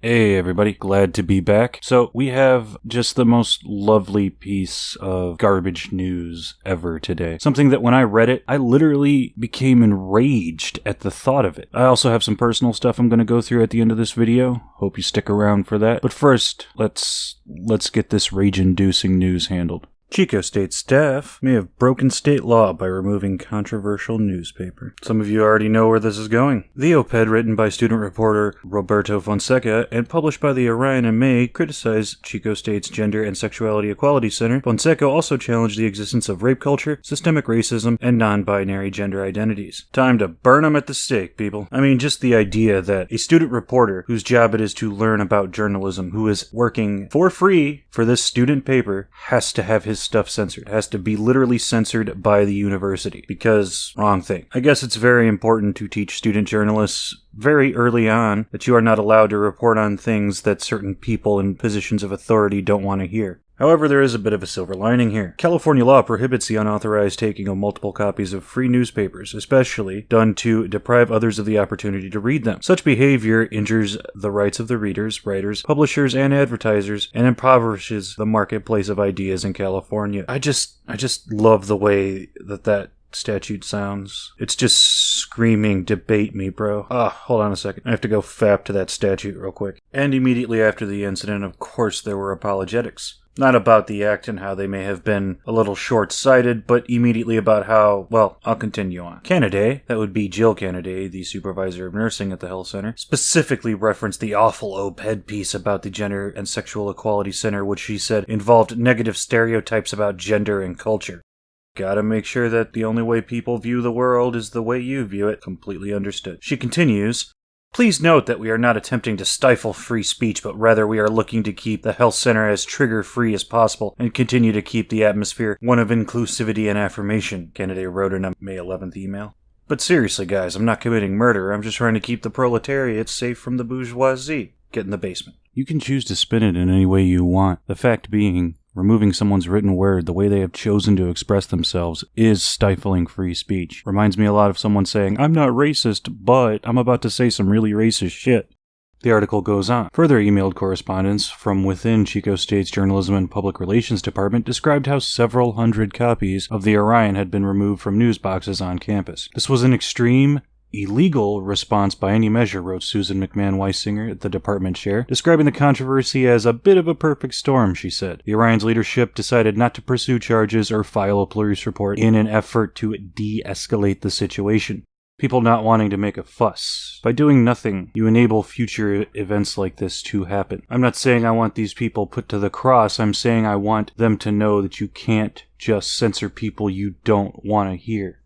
Hey everybody, glad to be back. So we have just the most lovely piece of garbage news ever today. Something that when I read it, I literally became enraged at the thought of it. I also have some personal stuff I'm going to go through at the end of this video. Hope you stick around for that. But first, let's get this rage-inducing news handled. Chico State staff may have broken state law by removing controversial newspaper. Some of you already know where this is going. The op-ed written by student reporter Roberto Fonseca and published by the Orion in May criticized Chico State's Gender and Sexuality Equality Center. Fonseca also challenged the existence of rape culture, systemic racism, and non-binary gender identities. Time to burn them at the stake, people. I mean, just the idea that a student reporter whose job it is to learn about journalism, who is working for free for this student paper, has to have his stuff censored, has to be literally censored by the university, because wrong thing. I guess it's very important to teach student journalists very early on that you are not allowed to report on things that certain people in positions of authority don't want to hear. However, there is a bit of a silver lining here. California law prohibits the unauthorized taking of multiple copies of free newspapers, especially done to deprive others of the opportunity to read them. Such behavior injures the rights of the readers, writers, publishers, and advertisers, and impoverishes the marketplace of ideas in California. I just love the way that statute sounds. It's just screaming, debate me, bro. Hold on a second. I have to go fap to that statute real quick. And immediately after the incident, of course, there were apologetics. Not about the act and how they may have been a little short-sighted, but immediately about how, well, I'll continue on. Kennedy, that would be Jill Kennedy, the supervisor of nursing at the health center, specifically referenced the awful op-ed piece about the Gender and Sexual Equality Center, which she said involved negative stereotypes about gender and culture. Gotta make sure that the only way people view the world is the way you view it. Completely understood. She continues, please note that we are not attempting to stifle free speech, but rather we are looking to keep the health center as trigger-free as possible and continue to keep the atmosphere one of inclusivity and affirmation, Kennedy wrote in a May 11th email. But seriously, guys, I'm not committing murder. I'm just trying to keep the proletariat safe from the bourgeoisie. Get in the basement. You can choose to spin it in any way you want. The fact being, removing someone's written word the way they have chosen to express themselves is stifling free speech. Reminds me a lot of someone saying, I'm not racist, but I'm about to say some really racist shit. The article goes on. Further emailed correspondence from within Chico State's Journalism and Public Relations Department described how several hundred copies of the Orion had been removed from news boxes on campus. This was an extreme, illegal response by any measure, wrote Susan McMahon-Weisinger, the department chair, describing the controversy as a bit of a perfect storm, she said. The Orion's leadership decided not to pursue charges or file a police report in an effort to de-escalate the situation. People not wanting to make a fuss. By doing nothing, you enable future events like this to happen. I'm not saying I want these people put to the cross, I'm saying I want them to know that you can't just censor people you don't want to hear.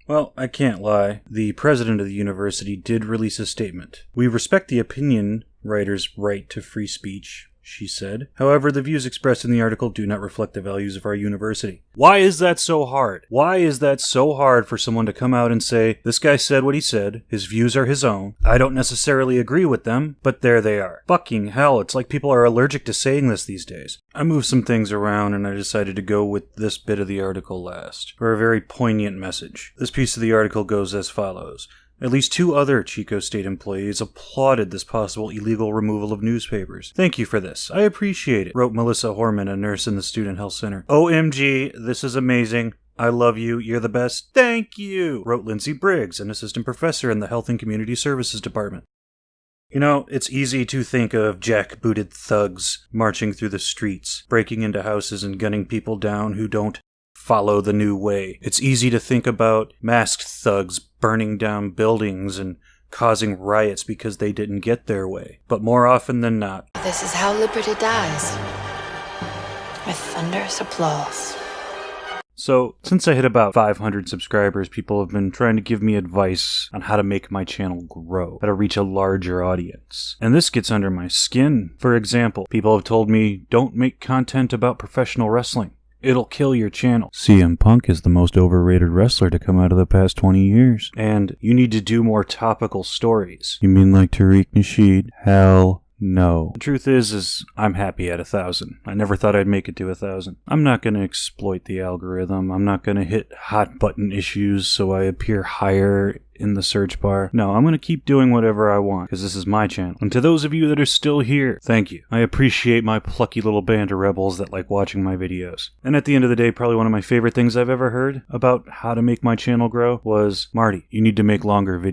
Well, I can't lie. The president of the university did release a statement. We respect the opinion writer's right to free speech, she said. However, the views expressed in the article do not reflect the values of our university. Why is that so hard? Why is that so hard for someone to come out and say, this guy said what he said, his views are his own, I don't necessarily agree with them, but there they are. Fucking hell, it's like people are allergic to saying this these days. I moved some things around and I decided to go with this bit of the article last, for a very poignant message. This piece of the article goes as follows. At least 2 other Chico State employees applauded this possible illegal removal of newspapers. Thank you for this. I appreciate it, wrote Melissa Horman, a nurse in the Student Health Center. OMG, this is amazing. I love you. You're the best. Thank you, wrote Lindsay Briggs, an assistant professor in the Health and Community Services Department. You know, it's easy to think of jackbooted thugs marching through the streets, breaking into houses and gunning people down who don't follow the new way. It's easy to think about masked thugs burning down buildings and causing riots because they didn't get their way. But more often than not, this is how liberty dies. With thunderous applause. So, since I hit about 500 subscribers, people have been trying to give me advice on how to make my channel grow, how to reach a larger audience. And this gets under my skin. For example, people have told me, don't make content about professional wrestling. It'll kill your channel. CM Punk is the most overrated wrestler to come out of the past 20 years. And you need to do more topical stories. You mean like Tariq Nasheed? Hell No. The truth is I'm happy at 1,000. I never thought I'd make it to 1,000. I'm not going to exploit the algorithm. I'm not going to hit hot button issues so I appear higher in the search bar. No, I'm going to keep doing whatever I want because this is my channel. And to those of you that are still here, thank you. I appreciate my plucky little band of rebels that like watching my videos. And at the end of the day, probably one of my favorite things I've ever heard about how to make my channel grow was, Marty, you need to make longer videos.